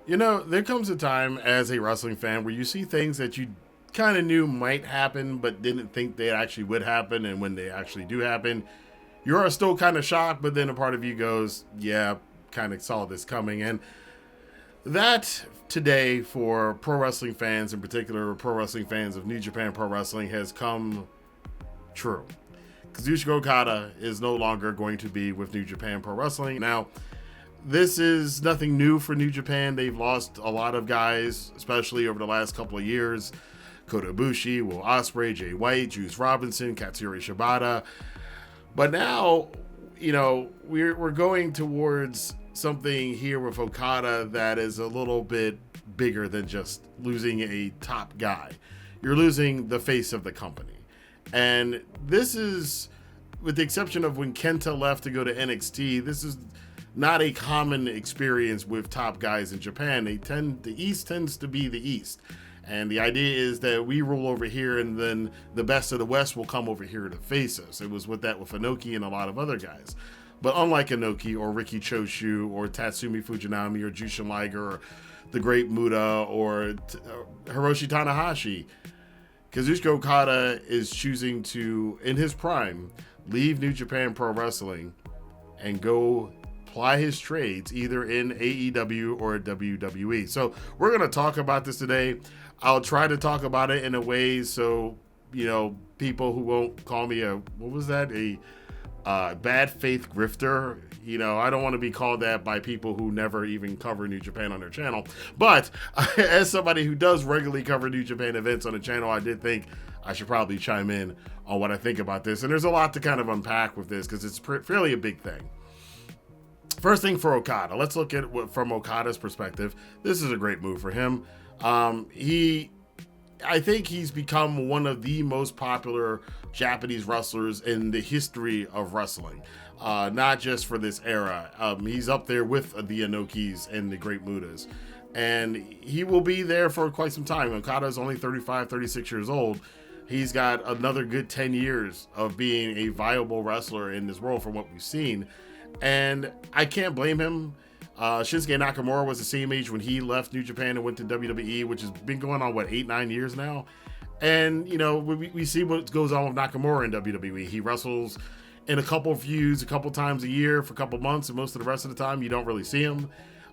There comes a time as a wrestling fan where you see things that you kind of knew might happen, but didn't think they actually would happen. And when they actually do happen, you're still kind of shocked, but then a part of you goes, yeah, kind of saw this coming. And that today for pro wrestling fans, in particular, pro wrestling fans of New Japan Pro Wrestling, has come true. Kazuchika Okada is no longer going to be with New Japan Pro Wrestling. Now, this is nothing new for New Japan. They've lost a lot of guys, especially over the last couple of years. Kota Ibushi, Will Ospreay, Jay White, Juice Robinson, Katsuyori Shibata. But now, we're going towards something here with Okada that is a little bit bigger than just losing a top guy. You're losing the face of the company. And this is, with the exception of when Kenta left to go to NXT, this is not a common experience with top guys in Japan. The East tends to be the East. And the idea is that we rule over here and then the best of the West will come over here to face us. It was with Inoki and a lot of other guys. But unlike Inoki or Riki Choshu or Tatsumi Fujinami or Jushin Liger or the Great Muta or Hiroshi Tanahashi, Kazuchika Okada is choosing to, in his prime, leave New Japan Pro Wrestling and go ply his trades either in AEW or WWE. So we're going to talk about this today. I'll try to talk about it in a way so, people who won't call me a bad faith grifter. I don't want to be called that by people who never even cover New Japan on their channel. But as somebody who does regularly cover New Japan events on the channel, I did think I should probably chime in on what I think about this. And there's a lot to kind of unpack with this because it's fairly a big thing. First thing for Okada, let's look at what from Okada's perspective. This is a great move for him. I think he's become one of the most popular Japanese wrestlers in the history of wrestling, not just for this era. He's up there with the Inokis and the Great Mutas, and he will be there for quite some time. Okada is only 35, 36 years old. He's got another good 10 years of being a viable wrestler in this world from what we've seen. And I can't blame him. Shinsuke Nakamura was the same age when he left New Japan and went to WWE, which has been going on, 8-9 years now. And, we see what goes on with Nakamura in WWE. He wrestles in a couple of feuds a couple times a year for a couple months, and most of the rest of the time you don't really see him.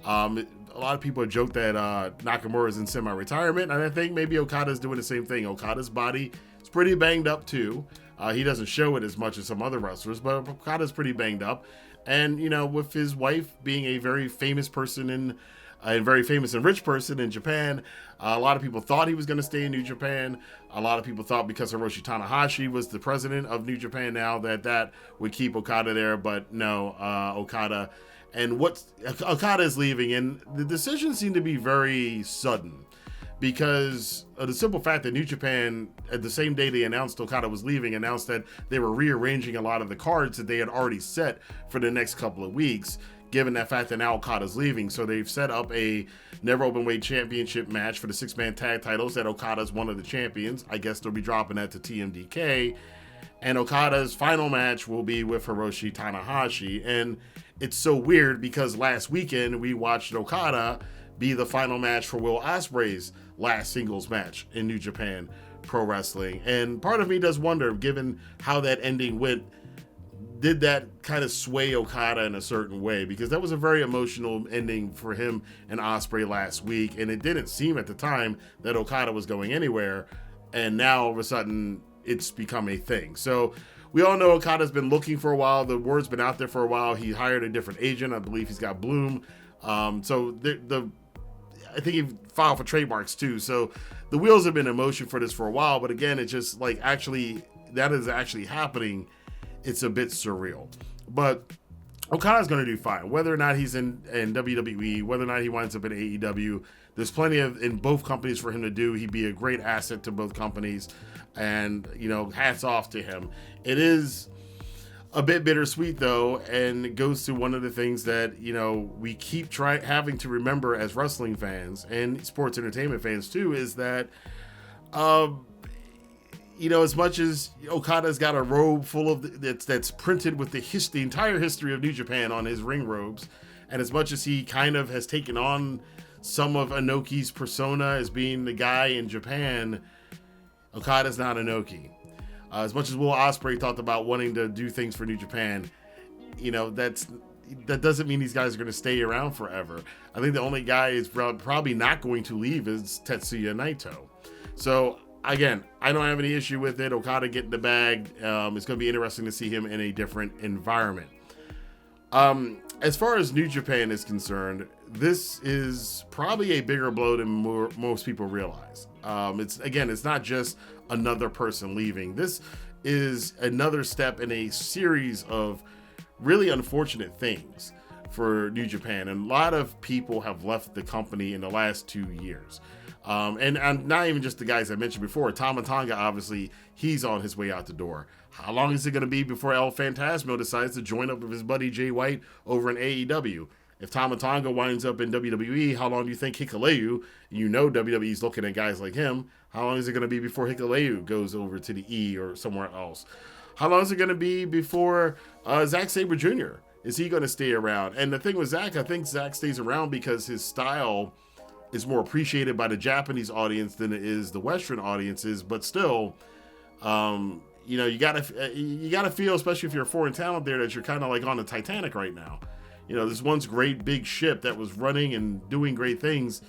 A lot of people joke that Nakamura is in semi-retirement, and I think maybe Okada's doing the same thing. Okada's body is pretty banged up too. He doesn't show it as much as some other wrestlers, but Okada's pretty banged up. And, with his wife being a very famous person a very famous and rich person in Japan, a lot of people thought he was going to stay in New Japan. A lot of people thought because Hiroshi Tanahashi was the president of New Japan now that would keep Okada there. But no, Okada is leaving. And the decision seemed to be very sudden, because of the simple fact that New Japan, at the same day they announced Okada was leaving, announced that they were rearranging a lot of the cards that they had already set for the next couple of weeks, given that fact that now Okada's leaving. So they've set up a Never Openweight Championship match for the 6-man tag titles that Okada's one of the champions. I guess they'll be dropping that to TMDK. And Okada's final match will be with Hiroshi Tanahashi. And it's so weird because last weekend we watched Okada be the final match for Will Ospreay's last singles match in New Japan Pro Wrestling. And part of me does wonder, given how that ending went, did that kind of sway Okada in a certain way? Because that was a very emotional ending for him and Ospreay last week, and it didn't seem at the time that Okada was going anywhere, and now all of a sudden it's become a thing. So we all know Okada's been looking for a while. The word's been out there for a while. He hired a different agent. I believe he's got Bloom. So I think he filed for trademarks too. So the wheels have been in motion for this for a while. But again, it's just that is actually happening. It's a bit surreal. But Okada's going to do fine. Whether or not he's in WWE, whether or not he winds up in AEW, there's plenty in both companies for him to do. He'd be a great asset to both companies. And, hats off to him. It is a bit bittersweet, though, and it goes to one of the things that, we keep having to remember as wrestling fans and sports entertainment fans, too, is that, as much as Okada's got a robe full of that's printed with the entire history of New Japan on his ring robes, And as much as he kind of has taken on some of Inoki's persona as being the guy in Japan, Okada's not Inoki. As much as Will Ospreay talked about wanting to do things for New Japan, that doesn't mean these guys are going to stay around forever. I think the only guy is probably not going to leave is Tetsuya Naito. So again, I don't have any issue with it. Okada getting the bag. It's going to be interesting to see him in a different environment. As far as New Japan is concerned, this is probably a bigger blow than most people realize. It's not just another person leaving. This is another step in a series of really unfortunate things for New Japan. And a lot of people have left the company in the last 2 years. And not even just the guys I mentioned before. Tama Tonga, obviously, he's on his way out the door. How long is it going to be before El Phantasmo decides to join up with his buddy Jay White over in AEW? If Tama Tonga winds up in WWE, how long do you think Hikuleu, WWE's looking at guys like him, how long is it going to be before Hikuleu goes over to the E or somewhere else? How long is it going to be before Zack Sabre Jr.? Is he going to stay around? And the thing with Zack, I think Zack stays around because his style is more appreciated by the Japanese audience than it is the Western audiences. But still, you gotta feel, especially if you're a foreign talent there, that you're kind of like on the Titanic right now. This once great big ship that was running and doing great things.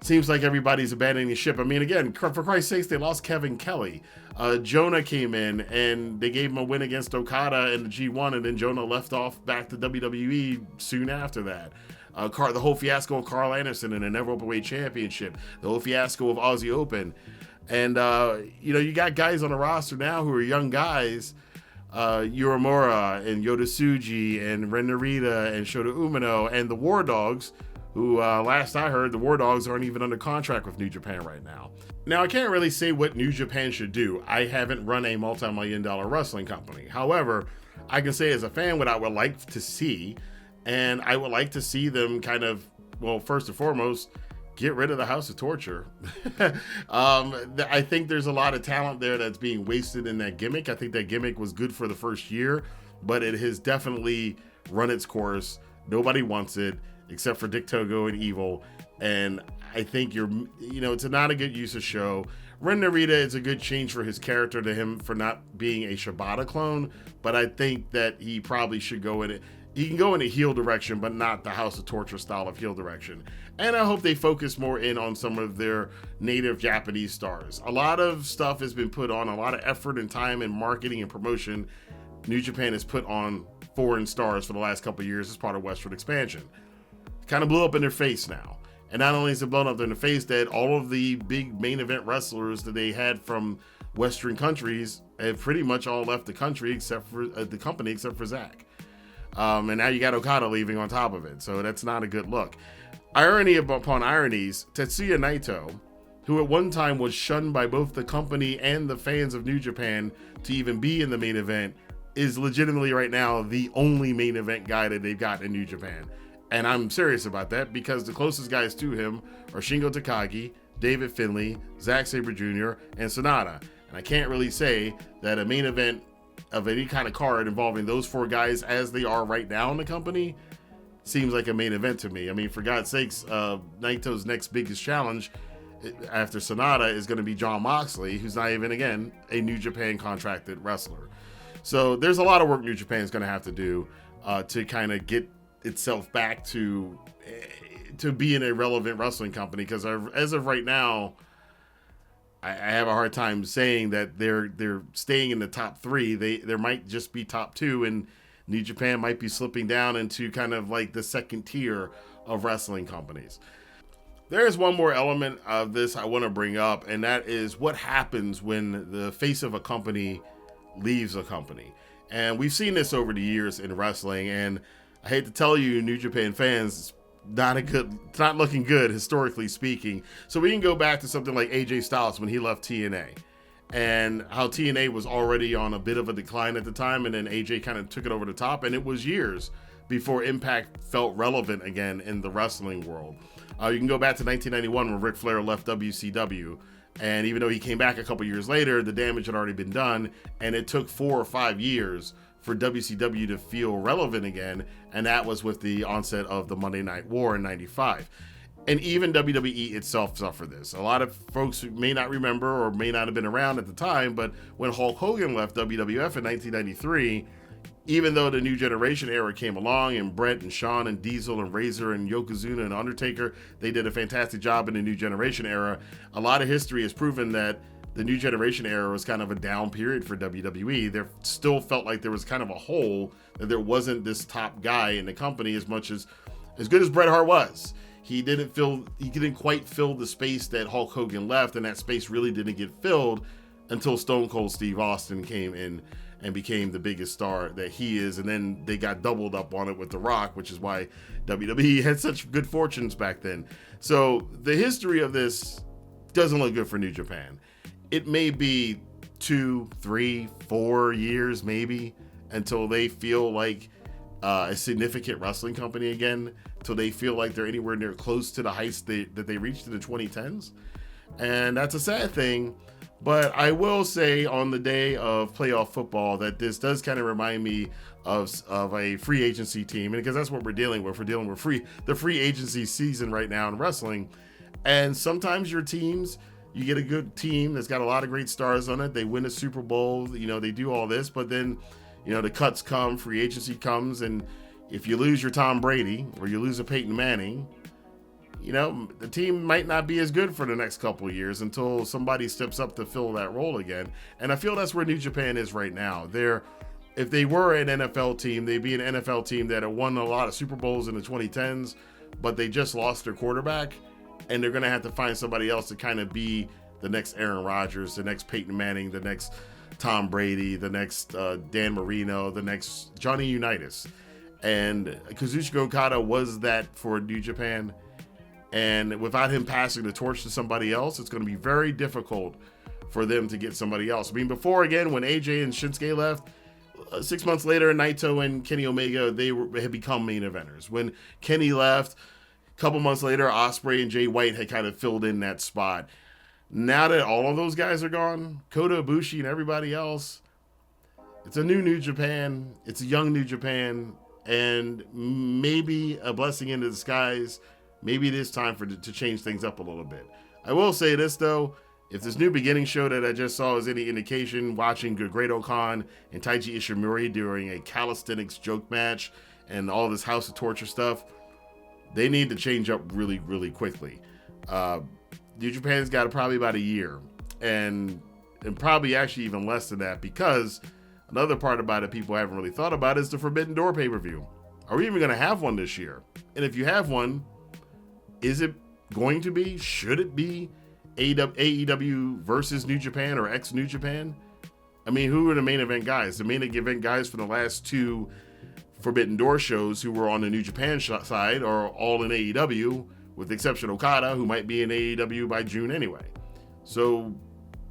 Seems like everybody's abandoning the ship. I mean, again, for Christ's sakes, they lost Kevin Kelly. JONAH came in and they gave him a win against Okada in the G1, and then JONAH left off back to WWE soon after that. The whole fiasco of Carl Anderson in the Never Openweight Championship, the whole fiasco of Aussie Open. And, you got guys on the roster now who are young guys, Uemura and Yota Tsuji and Ren Narita and Shota Umino and the War Dogs, who last I heard, the War Dogs aren't even under contract with New Japan right now. Now, I can't really say what New Japan should do. I haven't run a multi-million-dollar wrestling company. However, I can say as a fan what I would like to see, and I would like to see them kind of, well, first and foremost, get rid of the House of Torture. I think there's a lot of talent there that's being wasted in that gimmick. I think that gimmick was good for the first year, but it has definitely run its course. Nobody wants it except for Dick Togo and Evil. And I think it's not a good use of show. Ren Narita is a good change for his character to him for not being a Shibata clone, but I think that he probably should go in it. He can go in a heel direction, but not the House of Torture style of heel direction. And I hope they focus more in on some of their native Japanese stars. A lot of stuff has been put on, a lot of effort and time and marketing and promotion New Japan has put on foreign stars for the last couple of years as part of Westward expansion. It kind of blew up in their face now. And not only is it blown up in their face, that all of the big main event wrestlers that they had from Western countries have pretty much all left the country except for the company, except for Zack. And now you got Okada leaving on top of it. So that's not a good look. Irony upon ironies, Tetsuya Naito, who at one time was shunned by both the company and the fans of New Japan to even be in the main event, is legitimately right now the only main event guy that they've got in New Japan. And I'm serious about that because the closest guys to him are Shingo Takagi, David Finlay, Zack Sabre Jr., and Sonata. And I can't really say that a main event of any kind of card involving those four guys as they are right now in the company seems like a main event to me. I mean, for God's sakes, Naito's next biggest challenge after Sonata is going to be Jon Moxley, who's not even, again, a New Japan contracted wrestler. So there's a lot of work New Japan is going to have to do to kind of get itself back to being a relevant wrestling company, because as of right now, I have a hard time saying that they're staying in the top three. There might just be top two, and New Japan might be slipping down into kind of like the second tier of wrestling companies. There is one more element of this I want to bring up, and that is what happens when the face of a company leaves a company. And we've seen this over the years in wrestling, and I hate to tell you, New Japan fans, it's not looking good historically speaking. So we can go back to something like AJ Styles when he left TNA, and how TNA was already on a bit of a decline at the time, and then AJ kind of took it over the top, and it was years before Impact felt relevant again in the wrestling world. You can go back to 1991 when Ric Flair left WCW, and even though he came back a couple years later, the damage had already been done, and it took 4 or 5 years for WCW to feel relevant again, and that was with the onset of the Monday Night War in '95. And even WWE itself suffered this. A lot of folks who may not remember or may not have been around at the time, but when Hulk Hogan left WWF in 1993, even though the New Generation era came along and Bret and Shawn and Diesel and Razor and Yokozuna and Undertaker, they did a fantastic job in the New Generation era. A lot of history has proven that the New Generation era was kind of a down period for WWE. There still felt like there was kind of a hole, that there wasn't this top guy in the company as much as good as Bret Hart was. He didn't quite fill the space that Hulk Hogan left, and that space really didn't get filled until Stone Cold Steve Austin came in and became the biggest star that he is. And then they got doubled up on it with The Rock, which is why WWE had such good fortunes back then. So the history of this doesn't look good for New Japan. It may be 2, 3, 4 years maybe until they feel like a significant wrestling company again, till they feel like they're anywhere near close to the heights that they reached in the 2010s. And that's a sad thing. But I will say on the day of playoff football that this does kind of remind me of a free agency team, and because that's what we're dealing with. We're dealing with the free agency season right now in wrestling. And sometimes your teams, you get a good team that's got a lot of great stars on it. They win a Super Bowl, they do all this, but then, the cuts come, free agency comes, and if you lose your Tom Brady or you lose a Peyton Manning, the team might not be as good for the next couple of years until somebody steps up to fill that role again. And I feel that's where New Japan is right now. If they were an NFL team, they'd be an NFL team that had won a lot of Super Bowls in the 2010s, but they just lost their quarterback, and they're going to have to find somebody else to kind of be the next Aaron Rodgers, the next Peyton Manning, the next Tom Brady, the next Dan Marino, the next Johnny Unitas. And Kazuchika Okada was that for New Japan. And without him passing the torch to somebody else, it's going to be very difficult for them to get somebody else. I mean, before, again, when AJ and Shinsuke left, 6 months later, Naito and Kenny Omega, had become main eventers. When Kenny left, a couple months later, Ospreay and Jay White had kind of filled in that spot. Now that all of those guys are gone, Kota Ibushi and everybody else, it's a New Japan. It's a young New Japan, and maybe a blessing in disguise. Maybe it is time to change things up a little bit. I will say this, though. If this New Beginning show that I just saw is any indication, watching Great-O-Khan and Taiji Ishimori during a calisthenics joke match and all this House of Torture stuff, they need to change up really, really quickly. New Japan's got probably about a year, and probably actually even less than that, because another part about it people haven't really thought about is the Forbidden Door pay-per-view. Are we even going to have one this year? And if you have one, is it going to be? Should it be AEW versus New Japan or ex-New Japan? I mean, who are the main event guys? The main event guys for the last 2 Forbidden Door shows who were on the New Japan side are all in AEW, with the exception of Okada, who might be in AEW by June anyway. So,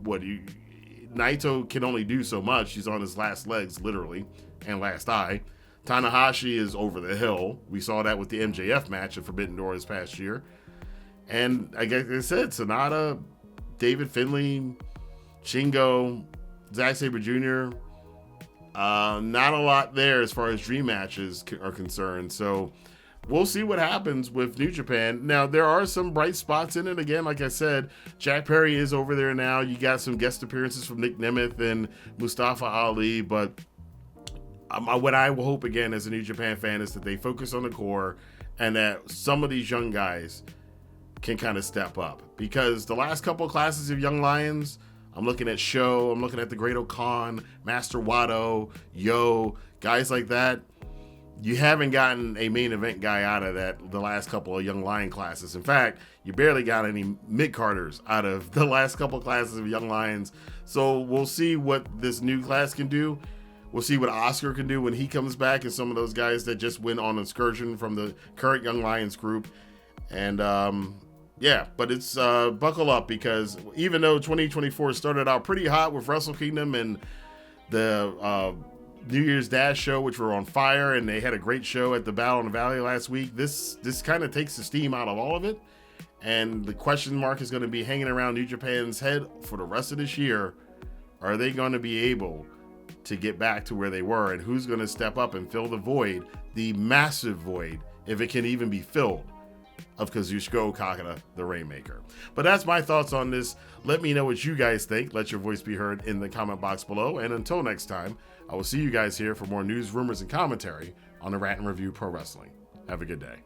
Naito can only do so much. He's on his last legs, literally, and last eye. Tanahashi is over the hill. We saw that with the MJF match at Forbidden Door this past year. And like I said, Sonata, David Finlay, Shingo, Zack Sabre Jr., not a lot there as far as dream matches are concerned. So we'll see what happens with New Japan. Now, there are some bright spots in it. Again, like I said, Jack Perry is over there now. You got some guest appearances from Nick Nemeth and Mustafa Ali. But what I will hope, again, as a New Japan fan, is that they focus on the core and that some of these young guys can kind of step up. Because the last couple of classes of Young Lions, I'm looking at Sho, I'm looking at the Great-O-Khan, Master Wato, Yo, guys like that. You haven't gotten a main event guy out of the last couple of Young Lion classes. In fact, you barely got any mid-carders out of the last couple of classes of Young Lions. So we'll see what this new class can do. We'll see what Oscar can do when he comes back, and some of those guys that just went on an excursion from the current Young Lions group. And but it's buckle up, because even though 2024 started out pretty hot with Wrestle Kingdom and the New Year's Dash show, which were on fire, and they had a great show at the Battle in the Valley last week, this kind of takes the steam out of all of it. And the question mark is going to be hanging around New Japan's head for the rest of this year. Are they going to be able to get back to where they were, and who's going to step up and fill the void, the massive void, if it can even be filled, of Kazuchika Okada, the Rainmaker. But that's my thoughts on this. Let me know what you guys think. Let your voice be heard in the comment box below. And until next time, I will see you guys here for more news, rumors, and commentary on the Rantin Review Pro Wrestling. Have a good day.